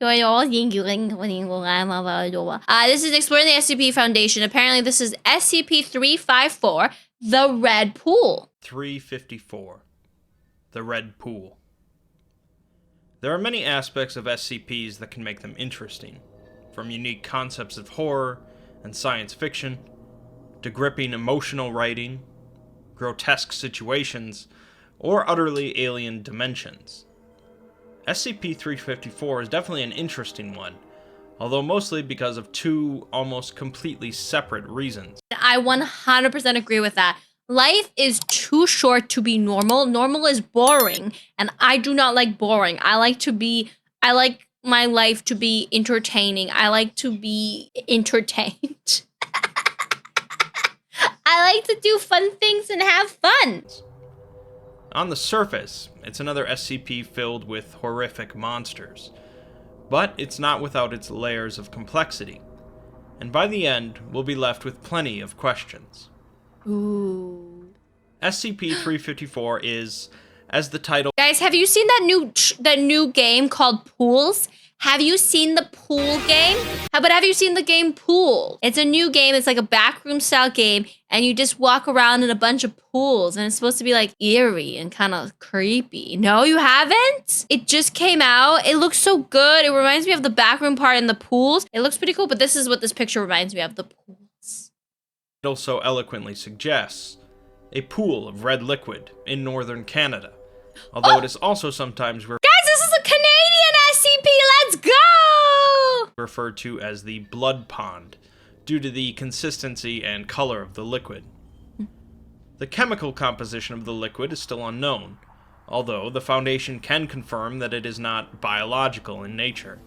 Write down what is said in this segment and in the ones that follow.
This is exploring the SCP Foundation. Apparently, this is SCP-354, the Red Pool. 354, the Red Pool. There are many aspects of SCPs that can make them interesting, from unique concepts of horror and science fiction, to gripping emotional writing, grotesque situations, or utterly alien dimensions. SCP-354 is definitely an interesting one, although mostly because of two almost completely separate reasons. I 100% agree with that. Life is too short to be normal. Normal is boring, and I do not like boring. I like my life to be entertaining. I like to be entertained. I like to do fun things and have fun. On the surface, it's another SCP filled with horrific monsters, but it's not without its layers of complexity, and by the end, we'll be left with plenty of questions. Ooh. SCP-354 is, as the title... Guys, have you seen that new game called Pools? Have you seen the Pool game? But have you seen the game Pool? It's a new game. It's like a backroom style game, and you just walk around in a bunch of pools, and it's supposed to be like eerie and kind of creepy. No, you haven't? It just came out. It looks so good. It reminds me of the backroom part in the pools. It looks pretty cool, but this is what this picture reminds me of, the pools. It also eloquently suggests a pool of red liquid in northern Canada, although it is also sometimes Guys, this is a Canadian SCP. Let's go! Referred to as the blood pond due to the consistency and color of the liquid. The chemical composition of the liquid is still unknown, although the Foundation can confirm that it is not biological in nature.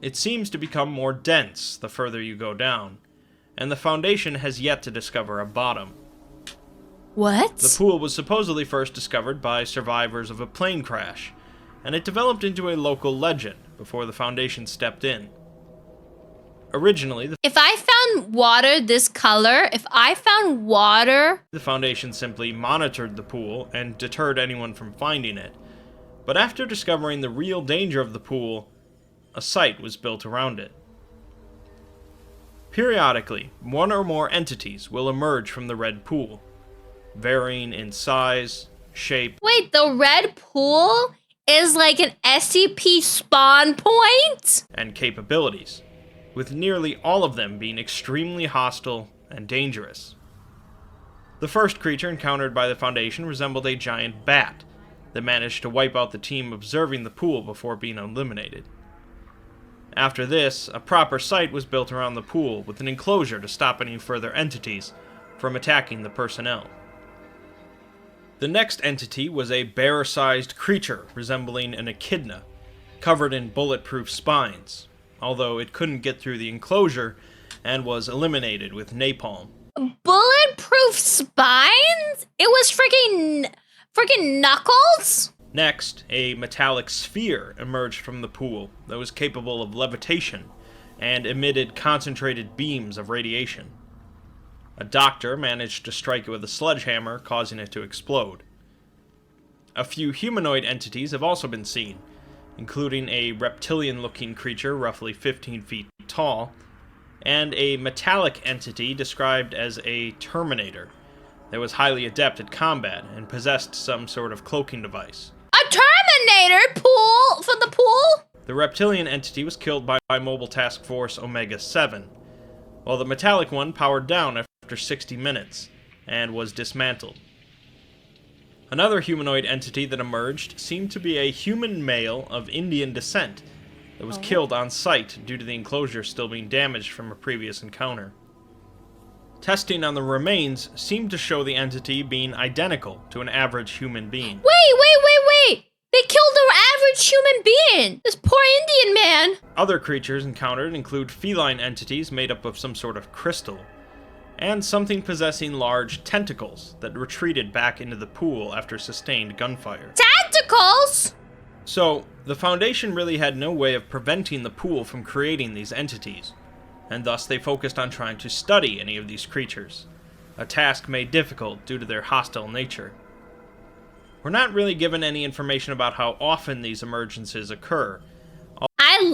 It seems to become more dense the further you go down, and the Foundation has yet to discover a bottom. What? The pool was supposedly first discovered by survivors of a plane crash, and it developed into a local legend before the Foundation stepped in. Originally, if I found water this color, the Foundation simply monitored the pool and deterred anyone from finding it. But after discovering the real danger of the pool, a site was built around it. Periodically, one or more entities will emerge from the red pool, varying in size, shape... Wait, the red pool is like an SCP spawn point? ...and capabilities, with nearly all of them being extremely hostile and dangerous. The first creature encountered by the Foundation resembled a giant bat that managed to wipe out the team observing the pool before being eliminated. After this, a proper site was built around the pool with an enclosure to stop any further entities from attacking the personnel. The next entity was a bear-sized creature resembling an echidna, covered in bulletproof spines, although it couldn't get through the enclosure and was eliminated with napalm. Bulletproof spines? It was freaking Knuckles? Next, a metallic sphere emerged from the pool that was capable of levitation and emitted concentrated beams of radiation. A doctor managed to strike it with a sledgehammer, causing it to explode. A few humanoid entities have also been seen, including a reptilian-looking creature roughly 15 feet tall, and a metallic entity described as a Terminator that was highly adept at combat and possessed some sort of cloaking device. A Terminator pool for the pool? The reptilian entity was killed by Mobile Task Force Omega-7, while the metallic one powered down after 60 minutes and was dismantled. Another humanoid entity that emerged seemed to be a human male of Indian descent that was killed on sight due to the enclosure still being damaged from a previous encounter. Testing on the remains seemed to show the entity being identical to an average human being. Wait! They killed the average human being! This poor Indian man! Other creatures encountered include feline entities made up of some sort of crystal, and something possessing large tentacles that retreated back into the pool after sustained gunfire. Tentacles?! So, the Foundation really had no way of preventing the pool from creating these entities, and thus they focused on trying to study any of these creatures, a task made difficult due to their hostile nature. We're not really given any information about how often these emergences occur.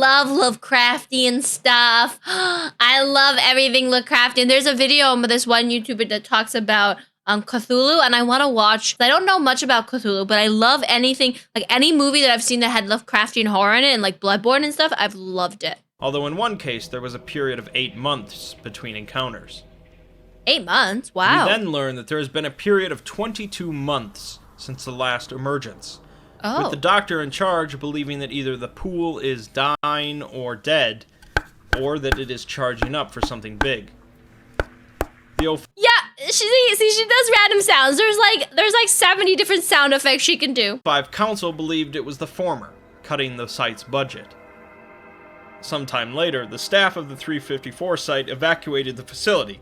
love Lovecraftian stuff. I love everything Lovecraftian. There's a video of this one YouTuber that talks about Cthulhu, and I want to watch. I don't know much about Cthulhu, but I love anything, like any movie that I've seen that had Lovecraftian horror in it, and like Bloodborne and stuff. I've loved it. Although in one case, there was a period of 8 months between encounters. 8 months? Wow. We then learn that there has been a period of 22 months since the last emergence. Oh. With the doctor in charge believing that either the pool is dying or dead, or that it is charging up for something big. Yeah, she does random sounds. There's like 70 different sound effects she can do. 5 Council believed it was the former, cutting the site's budget. Sometime later, the staff of the 354 site evacuated the facility,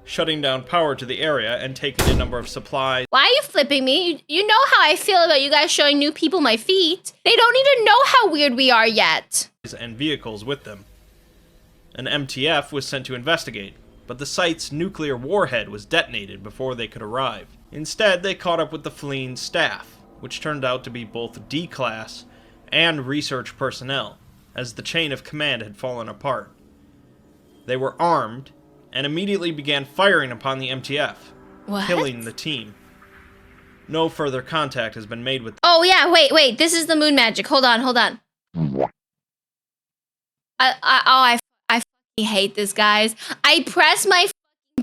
shutting down power to the area and taking a number of supplies. Why are you flipping me? You know how I feel about you guys showing new people my feet. They don't even know how weird we are yet. And vehicles with them. An MTF was sent to investigate, but the site's nuclear warhead was detonated before they could arrive. Instead, they caught up with the fleeing staff, which turned out to be both D-class and research personnel, as the chain of command had fallen apart. They were armed, and immediately began firing upon the MTF, killing the team. No further contact has been made with them. Oh yeah, wait, this is the moon magic. Hold on. I fucking hate this, guys. I press my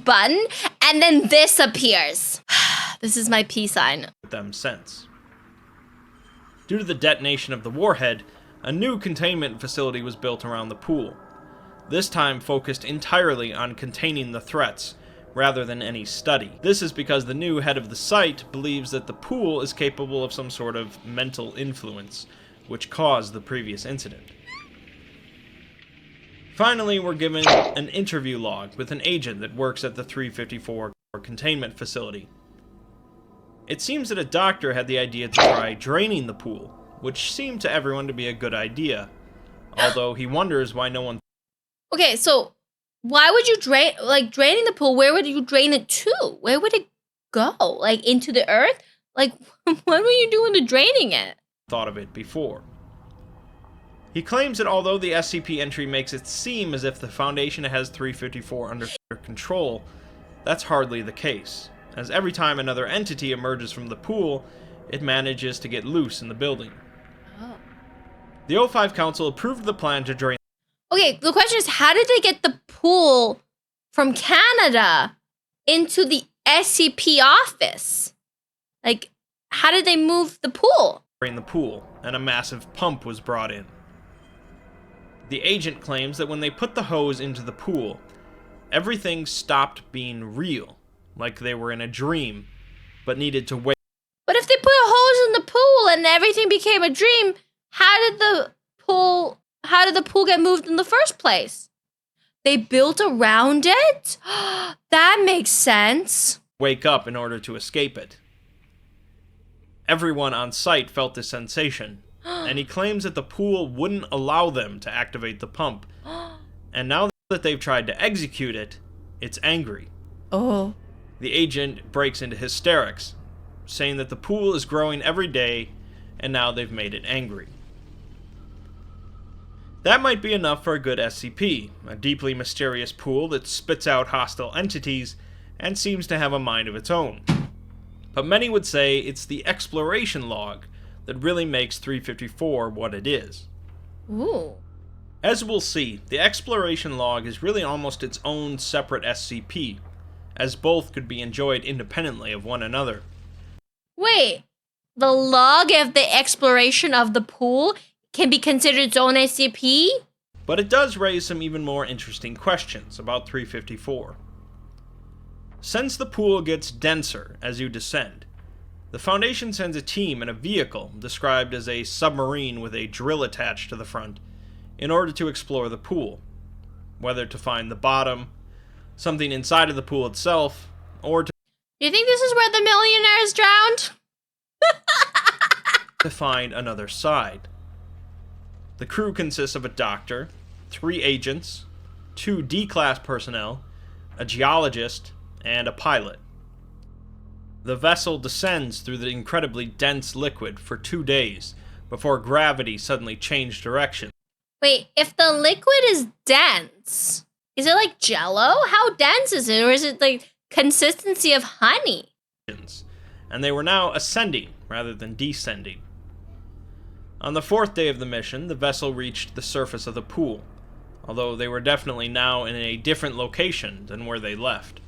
button, and then this appears. This is my peace sign. With them since. Due to the detonation of the warhead, a new containment facility was built around the pool. This time focused entirely on containing the threats, rather than any study. This is because the new head of the site believes that the pool is capable of some sort of mental influence, which caused the previous incident. Finally, we're given an interview log with an agent that works at the 354 containment facility. It seems that a doctor had the idea to try draining the pool, which seemed to everyone to be a good idea, although he wonders why no one... Okay, so why would you draining the pool, where would you drain it to? Where would it go? Like, into the earth? Like, what were you doing to draining it? ...thought of it before. He claims that although the SCP entry makes it seem as if the Foundation has 354 under control, that's hardly the case, as every time another entity emerges from the pool, it manages to get loose in the building. Oh. The O5 Council approved the plan to drain... Okay, the question is, how did they get the pool from Canada into the SCP office? Like, how did they move the pool? ...drain the pool, and a massive pump was brought in. The agent claims that when they put the hose into the pool, everything stopped being real, like they were in a dream, but needed to wait. But if they put a hose in the pool and everything became a dream, how did the pool get moved in the first place? They built around it? That makes sense. Wake up in order to escape it. Everyone on site felt this sensation, and he claims that the pool wouldn't allow them to activate the pump. And now that they've tried to execute it, it's angry. Oh. The agent breaks into hysterics, saying that the pool is growing every day, and now they've made it angry. That might be enough for a good SCP, a deeply mysterious pool that spits out hostile entities and seems to have a mind of its own. But many would say it's the exploration log that really makes 354 what it is. Ooh. As we'll see, the exploration log is really almost its own separate SCP, as both could be enjoyed independently of one another. Wait, the log of the exploration of the pool can be considered its own SCP? But it does raise some even more interesting questions about 354. Since the pool gets denser as you descend, the Foundation sends a team in a vehicle described as a submarine with a drill attached to the front in order to explore the pool, whether to find the bottom, something inside of the pool itself, or to... Do you think this is where the millionaires drowned? ...to find another side. The crew consists of a doctor, 3 agents, 2 D-class personnel, a geologist, and a pilot. The vessel descends through the incredibly dense liquid for 2 days before gravity suddenly changed direction. Wait, if the liquid is dense, is it like jello? How dense is it? Or is it like consistency of honey? And they were now ascending rather than descending. On the 4th day of the mission, the vessel reached the surface of the pool, although they were definitely now in a different location than where they left.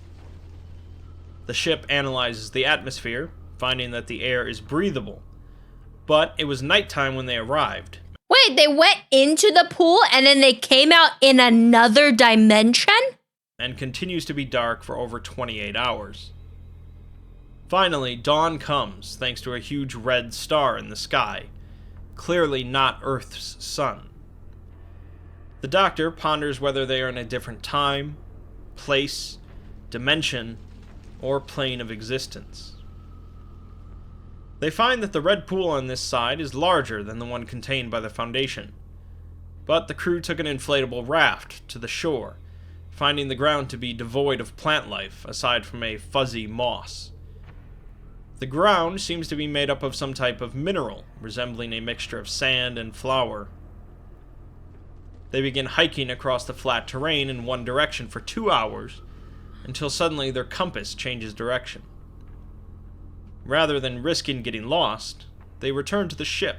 The ship analyzes the atmosphere, finding that the air is breathable, but it was nighttime when they arrived. Wait, they went into the pool and then they came out in another dimension? And continues to be dark for over 28 hours. Finally, dawn comes thanks to a huge red star in the sky, clearly not Earth's sun. The Doctor ponders whether they are in a different time, place, dimension, or plane of existence. They find that the red pool on this side is larger than the one contained by the Foundation, but the crew took an inflatable raft to the shore, finding the ground to be devoid of plant life aside from a fuzzy moss. The ground seems to be made up of some type of mineral, resembling a mixture of sand and flour. They begin hiking across the flat terrain in one direction for 2 hours, until suddenly their compass changes direction. Rather than risking getting lost, they return to the ship,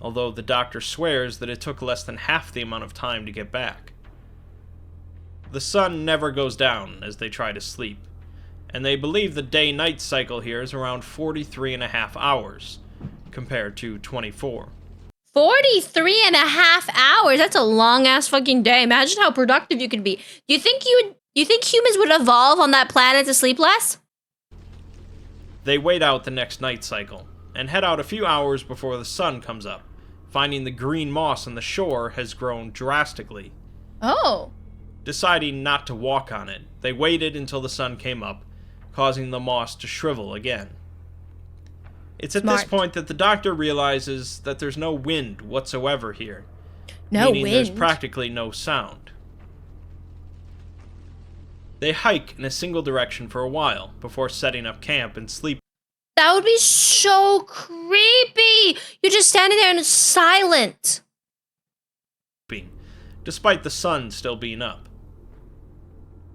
although the Doctor swears that it took less than half the amount of time to get back. The sun never goes down as they try to sleep, and they believe the day-night cycle here is around 43.5 hours, compared to 24. 43.5 hours? That's a long-ass fucking day. Imagine how productive you could be. Do you think humans would evolve on that planet to sleep less? They wait out the next night cycle, and head out a few hours before the sun comes up, finding the green moss on the shore has grown drastically. Oh. Deciding not to walk on it, they waited until the sun came up, causing the moss to shrivel again. It's at this point that the Doctor realizes that there's no wind whatsoever here, meaning there's practically no sound. They hike in a single direction for a while before setting up camp and sleeping. That would be so creepy! You're just standing there and it's silent. Despite the sun still being up.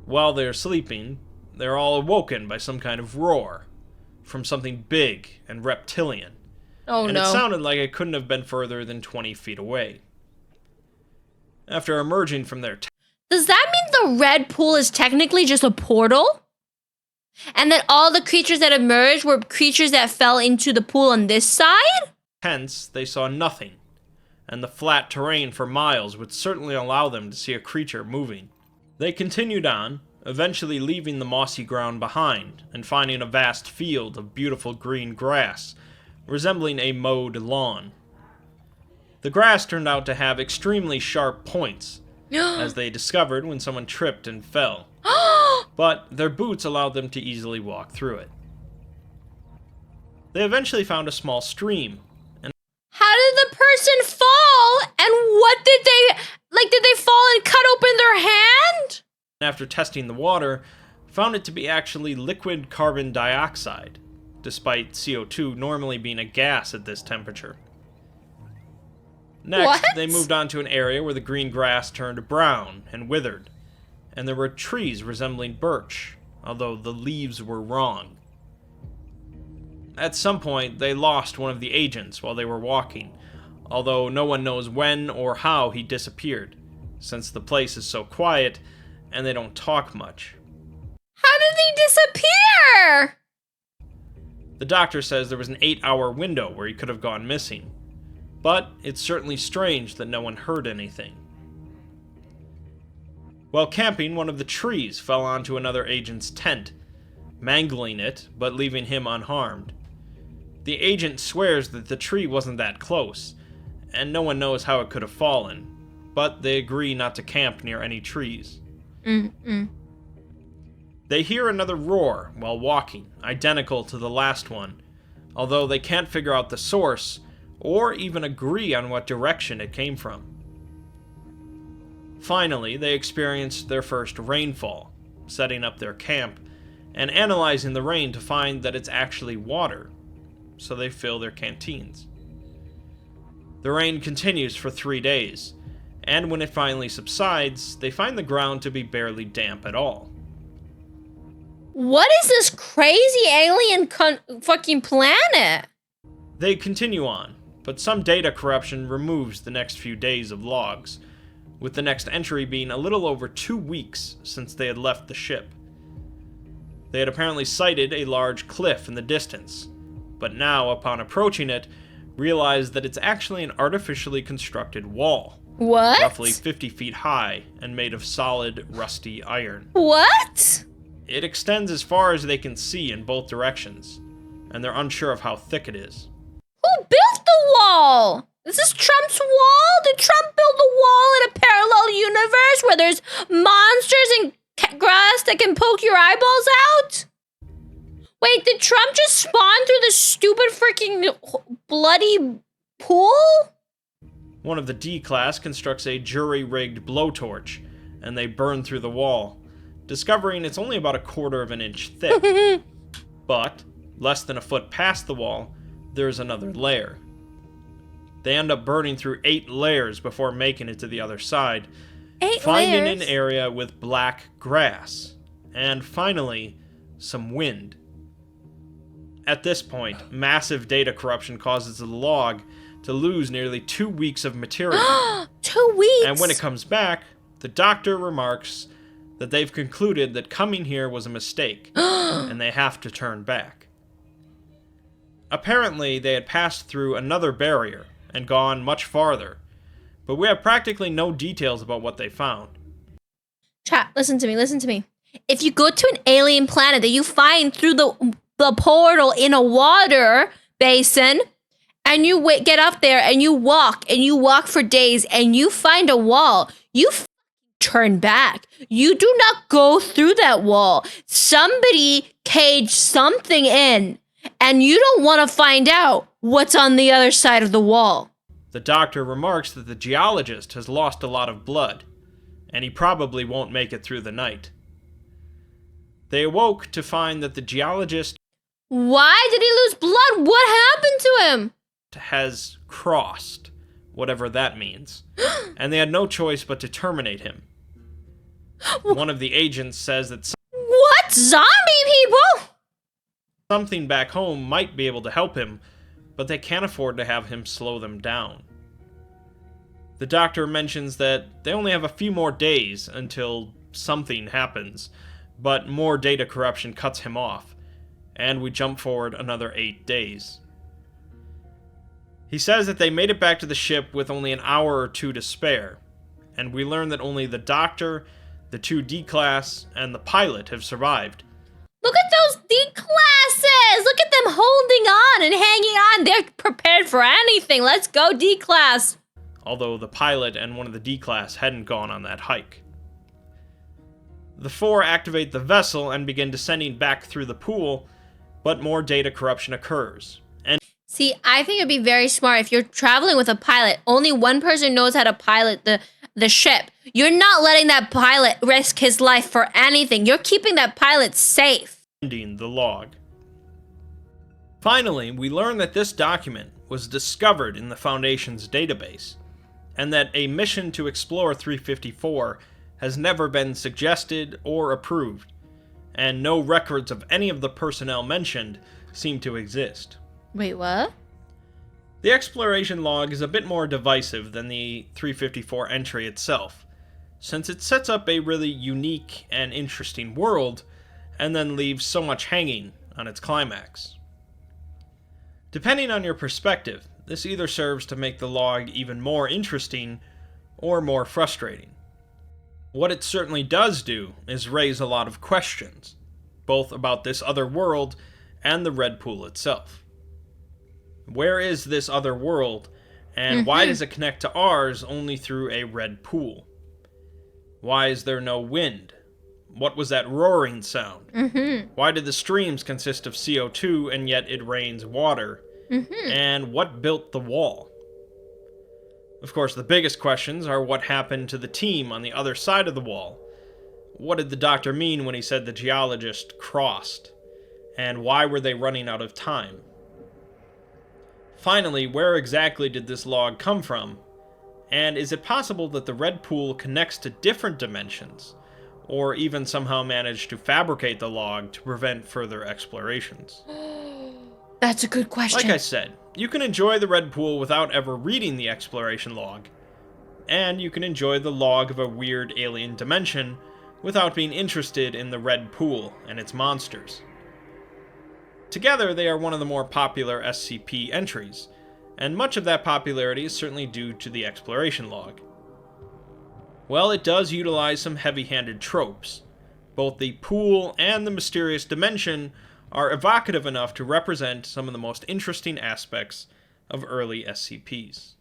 While they're sleeping, they're all awoken by some kind of roar from something big and reptilian. Oh, and no. It sounded like it couldn't have been further than 20 feet away. After emerging from their Does that mean the red pool is technically just a portal? And that all the creatures that emerged were creatures that fell into the pool on this side? Hence, they saw nothing, and the flat terrain for miles would certainly allow them to see a creature moving. They continued on, eventually leaving the mossy ground behind and finding a vast field of beautiful green grass, resembling a mowed lawn. The grass turned out to have extremely sharp points, as they discovered when someone tripped and fell, but their boots allowed them to easily walk through it. They eventually found a small stream. How did the person fall? And what did they fall and cut open their hand? After testing the water, found it to be actually liquid carbon dioxide, despite CO2 normally being a gas at this temperature. Next, they moved on to an area where the green grass turned brown and withered, and there were trees resembling birch, although the leaves were wrong. At some point, they lost one of the agents while they were walking, although no one knows when or how he disappeared, since the place is so quiet and they don't talk much. How did they disappear? The Doctor says there was an 8-hour window where he could have gone missing, but it's certainly strange that no one heard anything. While camping, one of the trees fell onto another agent's tent, mangling it, but leaving him unharmed. The agent swears that the tree wasn't that close, and no one knows how it could have fallen, but they agree not to camp near any trees. They hear another roar while walking, identical to the last one, although they can't figure out the source, or even agree on what direction it came from. Finally, they experienced their first rainfall, setting up their camp, and analyzing the rain to find that it's actually water, so they fill their canteens. The rain continues for 3 days, and when it finally subsides, they find the ground to be barely damp at all. What is this crazy alien fucking planet? They continue on, but some data corruption removes the next few days of logs, with the next entry being a little over 2 weeks since they had left the ship. They had apparently sighted a large cliff in the distance, but now, upon approaching it, realized that it's actually an artificially constructed wall. What? Roughly 50 feet high and made of solid, rusty iron. What? It extends as far as they can see in both directions, and they're unsure of how thick it is. Who built the wall? Is this Trump's wall? Did Trump build a wall in a parallel universe where there's monsters and grass that can poke your eyeballs out? Wait, did Trump just spawn through the stupid freaking bloody pool? One of the D-Class constructs a jury-rigged blowtorch, and they burn through the wall, discovering it's only about 1/4 of an inch thick. But, less than a foot past the wall, there's another layer. They end up burning through 8 layers before making it to the other side, finding an area with black grass, and finally, some wind. At this point, massive data corruption causes the log to lose nearly 2 weeks of material. 2 weeks? And when it comes back, the doctor remarks that they've concluded that coming here was a mistake, and they have to turn back. Apparently, they had passed through another barrier and gone much farther, but we have practically no details about what they found. Chat, listen to me. If you go to an alien planet that you find through the portal in a water basin, and you get up there and you walk for days and you find a wall, you turn back. You do not go through that wall. Somebody caged something in, and you don't want to find out what's on the other side of the wall. The doctor remarks that the geologist has lost a lot of blood, and he probably won't make it through the night. They awoke to find that the geologist... Why did he lose blood? What happened to him? ...has crossed, whatever that means, and they had no choice but to terminate him. One of the agents says that what? Zombie people? Something back home might be able to help him, but they can't afford to have him slow them down. The doctor mentions that they only have a few more days until something happens, but more data corruption cuts him off, and we jump forward another 8 days. He says that they made it back to the ship with only an hour or 2 to spare, and we learn that only the doctor, the 2 D-Class, and the pilot have survived. Look at those D-Classes! Look at them holding on and hanging on. They're prepared for anything. Let's go, D-Class. Although the pilot and one of the D-Class hadn't gone on that hike. The 4 activate the vessel and begin descending back through the pool, but more data corruption occurs. And see, I think it'd be very smart if you're traveling with a pilot, only one person knows how to pilot the ship. You're not letting that pilot risk his life for anything. You're keeping that pilot safe. Ending the log. Finally, we learn that this document was discovered in the Foundation's database, and that a mission to explore 354 has never been suggested or approved, and no records of any of the personnel mentioned seem to exist. Wait, what? The exploration log is a bit more divisive than the 354 entry itself, since it sets up a really unique and interesting world, and then leaves so much hanging on its climax. Depending on your perspective, this either serves to make the log even more interesting, or more frustrating. What it certainly does do is raise a lot of questions, both about this other world and the Red Pool itself. Where is this other world, and why does it connect to ours only through a red pool? Why is there no wind? What was that roaring sound? Why did the streams consist of CO2 and yet it rains water? And what built the wall? Of course, the biggest questions are what happened to the team on the other side of the wall? What did the doctor mean when he said the geologist crossed? And why were they running out of time? Finally, where exactly did this log come from? And is it possible that the red pool connects to different dimensions, or even somehow managed to fabricate the log to prevent further explorations? That's a good question. Like I said, you can enjoy the red pool without ever reading the exploration log, and you can enjoy the log of a weird alien dimension without being interested in the red pool and its monsters. Together, they are one of the more popular SCP entries, and much of that popularity is certainly due to the exploration log. Well, it does utilize some heavy-handed tropes. Both the pool and the mysterious dimension are evocative enough to represent some of the most interesting aspects of early SCPs.